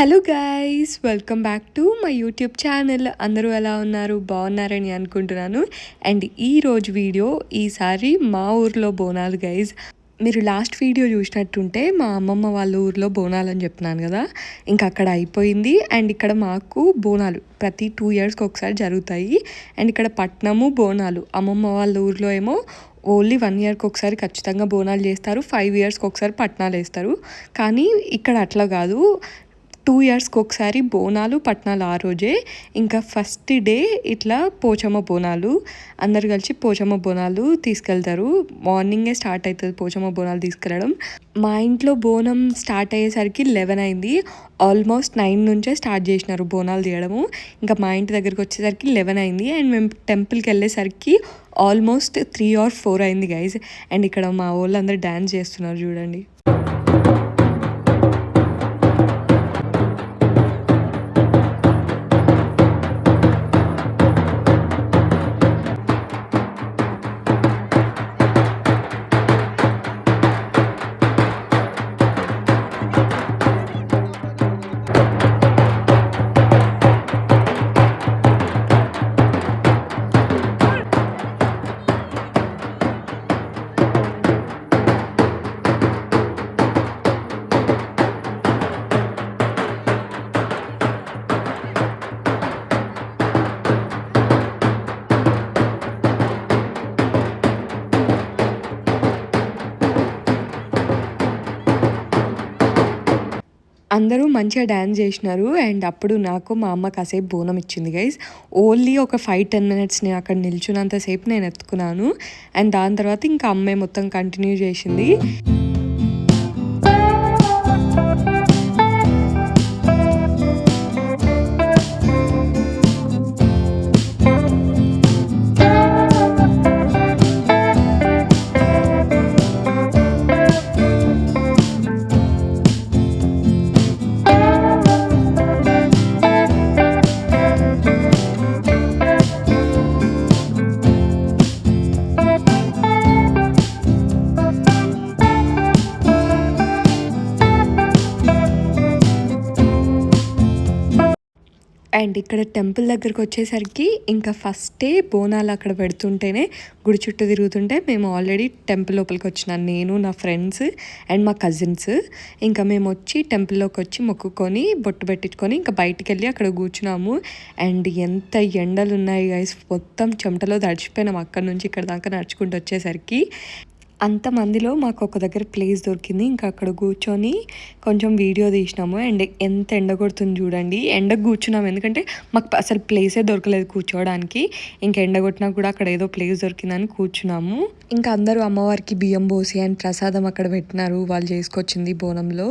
Hello guys, welcome back to my YouTube channel. అందరూ ఎలా ఉన్నారు? బాగున్నారని అనుకుంటున్నాను. అండ్ ఈరోజు వీడియో ఈసారి మా ఊర్లో బోనాలు గైజ్. మీరు లాస్ట్ వీడియో చూసినట్టుంటే మా అమ్మమ్మ వాళ్ళ ఊర్లో బోనాలు అని చెప్తున్నాను కదా, ఇంకా అక్కడ అయిపోయింది. అండ్ ఇక్కడ మాకు బోనాలు ప్రతి 2 yearsకి ఒకసారి జరుగుతాయి. అండ్ ఇక్కడ పట్నము బోనాలు, అమ్మమ్మ వాళ్ళ ఊర్లో ఏమో ఓన్లీ 1 yearకి ఒకసారి ఖచ్చితంగా బోనాలు చేస్తారు, 5 yearsకి ఒకసారి పట్నాలు వేస్తారు. కానీ ఇక్కడ అట్లా కాదు, 2 yearsకి ఒకసారి బోనాలు పట్నాలు ఆ రోజే. ఇంకా ఫస్ట్ డే ఇట్లా పోచమ్మ బోనాలు, అందరు కలిసి పోచమ్మ బోనాలు తీసుకెళ్తారు. మార్నింగే స్టార్ట్ అవుతుంది పోచమ్మ బోనాలు తీసుకెళ్ళడం. మా ఇంట్లో బోనం స్టార్ట్ అయ్యేసరికి 11 అయింది. ఆల్మోస్ట్ 9 నుంచే స్టార్ట్ చేసినారు బోనాలు తీయడము. ఇంకా మా ఇంటి దగ్గరికి వచ్చేసరికి 11 అయింది. అండ్ మేము టెంపుల్కి వెళ్ళేసరికి ఆల్మోస్ట్ 3 or 4 అయింది గైజ్. అండ్ ఇక్కడ మా వాళ్ళందరూ డ్యాన్స్ చేస్తున్నారు చూడండి. అందరూ మంచిగా డ్యాన్స్ చేసినారు. అండ్ అప్పుడు నాకు మా అమ్మ కాసేపు బోనం ఇచ్చింది గైజ్. ఓన్లీ ఒక 5-10 minutes నేను అక్కడ నిల్చున్నంతసేపు నేను ఎత్తుకున్నాను. అండ్ దాని తర్వాత ఇంకా అమ్మే మొత్తం కంటిన్యూ చేసింది. అండ్ ఇక్కడ టెంపుల్ దగ్గరకు వచ్చేసరికి ఇంకా ఫస్టే బోనాలు అక్కడ పెడుతుంటేనే గుడి చుట్టూ తిరుగుతుంటే మేము ఆల్రెడీ టెంపుల్ లోపలికి వచ్చినాను, నేను నా ఫ్రెండ్స్ అండ్ మా కజిన్స్. ఇంకా మేము వచ్చి టెంపుల్లోకి వచ్చి మొక్కుకొని బొట్టు పెట్టించుకొని ఇంకా బయటికి వెళ్ళి అక్కడ కూర్చున్నాము. అండ్ ఎంత ఎండలు ఉన్నాయి గైస్, మొత్తం చెమటలో తడిచిపోయినాం అక్కడ నుంచి ఇక్కడ దాకా నడుచుకుంటూ వచ్చేసరికి. అంతమందిలో మాకు ఒక దగ్గర ప్లేస్ దొరికింది. ఇంకా అక్కడ కూర్చొని కొంచెం వీడియో తీసినాము. అండ్ ఎంత ఎండ కొడుతుంది చూడండి. ఎండకు కూర్చున్నాము ఎందుకంటే మాకు అసలు ప్లేసే దొరకలేదు కూర్చోవడానికి. ఇంకా ఎండ కొట్టినా కూడా అక్కడ ఏదో ప్లేస్ దొరికిందని కూర్చున్నాము. ఇంకా అందరూ అమ్మవారికి బియ్యం పోసి అండ్ ప్రసాదం అక్కడ పెట్టినారు, వాళ్ళు చేసుకొచ్చింది బోనంలో.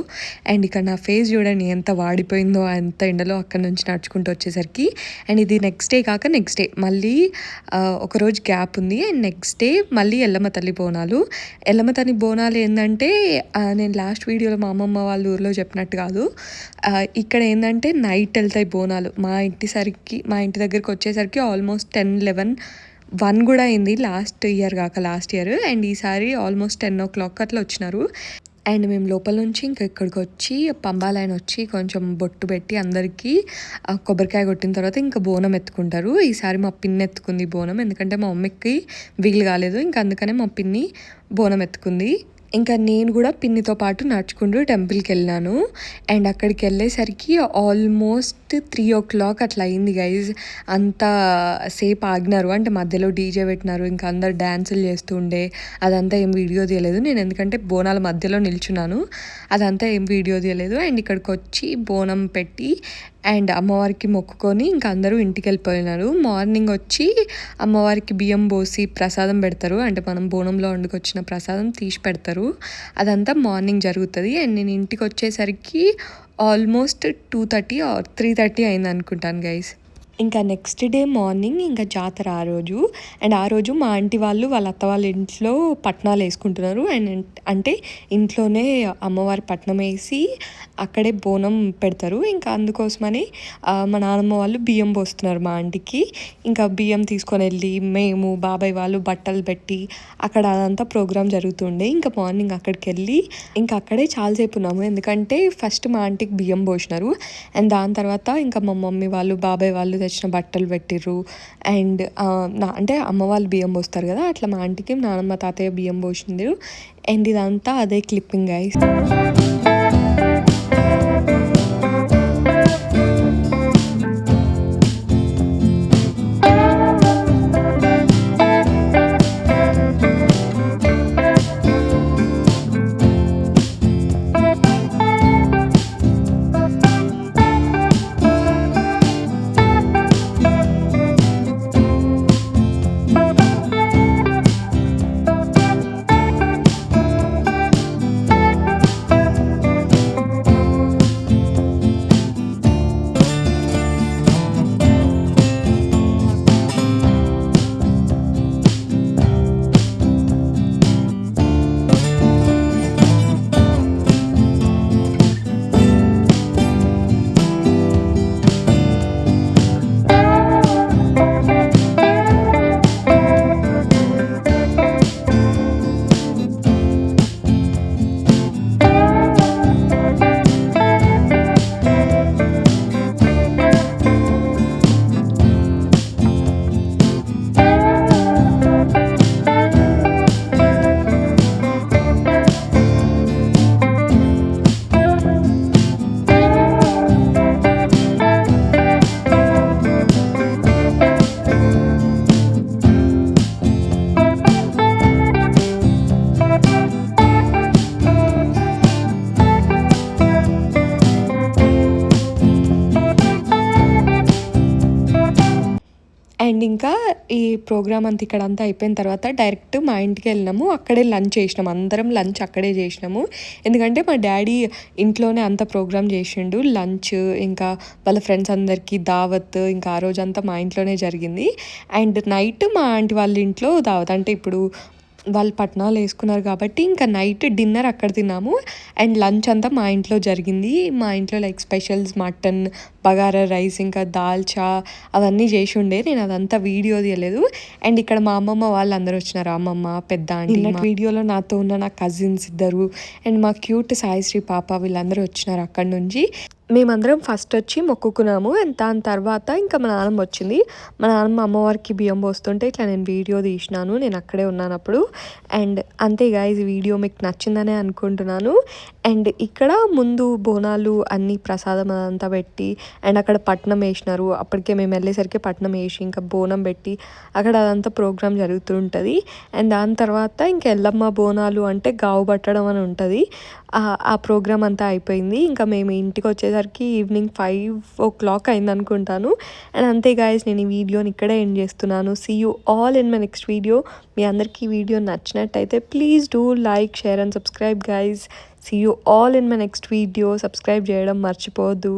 అండ్ ఇక్కడ నా ఫేస్ చూడండి ఎంత వాడిపోయిందో అంత ఎండలో అక్కడ నుంచి నడుచుకుంటూ వచ్చేసరికి. అండ్ ఇది నెక్స్ట్ డే కాక నెక్స్ట్ డే మళ్ళీ ఒకరోజు గ్యాప్ ఉంది. అండ్ నెక్స్ట్ డే మళ్ళీ ఎల్లమ్మ తల్లి బోనాలు. ఎల్లమ్మ తల్లి బోనాలు ఏంటంటే నేను లాస్ట్ వీడియోలో మా అమ్మమ్మ వాళ్ళ ఊర్లో చెప్పినట్టు కాదు, ఇక్కడ ఏంటంటే నైట్ వెళ్తాయి బోనాలు. మా ఇంటి దగ్గరికి వచ్చేసరికి ఆల్మోస్ట్ 10-11 కూడా అయింది లాస్ట్ ఇయర్. అండ్ ఈసారి ఆల్మోస్ట్ 10 o'clock అట్లా వచ్చినారు. అండ్ మేము లోపల నుంచి ఇంకా ఇక్కడికి వచ్చి పంబాలైన వచ్చి కొంచెం బొట్టు పెట్టి అందరికీ కొబ్బరికాయ కొట్టిన తర్వాత ఇంకా బోనం ఎత్తుకుంటారు. ఈసారి మా పిన్ని ఎత్తుకుంది బోనం, ఎందుకంటే మా మమ్మీకి వీలు కాలేదు. ఇంకా అందుకనే మా పిన్ని బోనం ఎత్తుకుంది. ఇంకా నేను కూడా పిన్నితో పాటు నడుచుకుంటూ టెంపుల్కి వెళ్ళినాను. అండ్ అక్కడికి వెళ్ళేసరికి ఆల్మోస్ట్ 3 o'clock అట్లా అయింది గైజ్. అంత సేపు ఆగినారు, అంటే మధ్యలో డీజే పెట్టినారు, ఇంకా అందరు డ్యాన్సులు చేస్తుండే. అదంతా ఏం వీడియో తీయలేదు నేను, ఎందుకంటే బోనాల మధ్యలో నిల్చున్నాను. అదంతా ఏం వీడియో తీయలేదు. అండ్ ఇక్కడికి వచ్చి బోనం పెట్టి అండ్ అమ్మవారికి మొక్కుకొని ఇంకా అందరూ ఇంటికి వెళ్ళిపోయినారు. మార్నింగ్ వచ్చి అమ్మవారికి బియ్యం పోసి ప్రసాదం పెడతారు, అంటే మనం బోనంలో వండుకొచ్చిన ప్రసాదం తీసి పెడతారు. అదంతా మార్నింగ్ జరుగుతుంది. అండ్ నేను ఇంటికి వచ్చేసరికి ఆల్మోస్ట్ 2:30 or 3:30 అయింది అనుకుంటాను గైస్. ఇంకా నెక్స్ట్ డే మార్నింగ్ ఇంకా జాతర ఆ రోజు. అండ్ ఆ రోజు మా ఆంటీ వాళ్ళు వాళ్ళ అత్త వాళ్ళ ఇంట్లో పట్నాలు వేసుకుంటున్నారు. అండ్ అంటే ఇంట్లోనే అమ్మవారి పట్నం వేసి అక్కడే బోనం పెడతారు. ఇంకా అందుకోసమని మా నాన్నమ్మ వాళ్ళు బియ్యం పోస్తున్నారు మా ఆంటీకి. ఇంకా బియ్యం తీసుకొని వెళ్ళి మేము బాబాయ్ వాళ్ళు బట్టలు పెట్టి అక్కడ అదంతా ప్రోగ్రామ్ జరుగుతుండే. ఇంకా మార్నింగ్ అక్కడికి వెళ్ళి ఇంకా అక్కడే చాలాసేపు ఉన్నాము. ఎందుకంటే ఫస్ట్ మా ఆంటీకి బియ్యం పోసినారు. అండ్ దాని తర్వాత ఇంకా మా మమ్మీ వాళ్ళు బాబాయ్ వాళ్ళు తెచ్చిన బట్టలు పెట్టిర్రు. అండ్ అంటే అమ్మ వాళ్ళు బియ్యం పోస్తారు కదా, అట్లా మా ఆంటీకి నానమ్మ తాతయ్య బియ్యం పోసింది. అండ్ ఇదంతా అదే క్లిప్పింగ్ గైస్. అండ్ ఇంకా ఈ ప్రోగ్రామ్ అంతా ఇక్కడంతా అయిపోయిన తర్వాత డైరెక్ట్ మా ఇంటికి వెళ్ళినాము. అక్కడే లంచ్ చేసినాము, అందరం లంచ్ అక్కడే చేసినాము. ఎందుకంటే మా డాడీ ఇంట్లోనే అంత ప్రోగ్రామ్ చేసిండు. లంచ్ ఇంకా వాళ్ళ ఫ్రెండ్స్ అందరికీ దావత్, ఇంకా ఆ రోజంతా మా ఇంట్లోనే జరిగింది. అండ్ నైట్ మా ఆంటీ వాళ్ళ ఇంట్లో దావత్, అంటే ఇప్పుడు వాళ్ళు పట్నాలు వేసుకున్నారు కాబట్టి ఇంకా నైట్ డిన్నర్ అక్కడ తిన్నాము. అండ్ లంచ్ అంతా మా ఇంట్లో జరిగింది. మా ఇంట్లో like specials mutton, bagara rice, ఇంకా దాల్చా అవన్నీ చేసి ఉండే. నేను అదంతా వీడియో తీయలేదు. అండ్ ఇక్కడ మా అమ్మమ్మ వాళ్ళు అందరూ వచ్చినారు. అమ్మమ్మ, పెద్ద ఆంటీ. వీడియోలో నాతో ఉన్న నా కజిన్స్ ఇద్దరు అండ్ మా క్యూట్ సాయిశ్రీ పాప వీళ్ళందరూ వచ్చినారు అక్కడ నుంచి. మేమందరం ఫస్ట్ వచ్చి మొక్కుకున్నాము. అండ్ దాని తర్వాత ఇంకా మా నాన్నమ్మ వచ్చింది. మా నాన్నమ్మ అమ్మవారికి బియ్యం పోస్తుంటే ఇట్లా నేను వీడియో తీసినాను, నేను అక్కడే ఉన్నాను అప్పుడు. అండ్ అంతే గాయ్స్, ఈ వీడియో మీకు నచ్చిందనే అనుకుంటున్నాను. అండ్ ఇక్కడ ముందు బోనాలు అన్నీ ప్రసాదం అదంతా పెట్టి అండ్ అక్కడ పట్నం వేసినారు. అప్పటికే మేము వెళ్ళేసరికి పట్నం వేసి ఇంకా బోనం పెట్టి అక్కడ అదంతా ప్రోగ్రామ్ జరుగుతుంటుంది. అండ్ దాని తర్వాత ఇంకా ఎల్లమ్మ బోనాలు అంటే గావు పట్టడం అని ఉంటుంది. ఆ ప్రోగ్రామ్ అంతా అయిపోయింది. ఇంకా మేము ఇంటికి వచ్చేసరికి ఈవినింగ్ 5 o'clock అయింది అనుకుంటాను. అండ్ అంతే గాయస్, నేను ఈ వీడియోని ఇక్కడే ఎండ్ చేస్తున్నాను. See you all in my next video. మీ అందరికీ ఈ వీడియో నచ్చినట్టయితే please do like, share and subscribe guys. See you all in my next video. Subscribe చేయడం మర్చిపోవద్దు.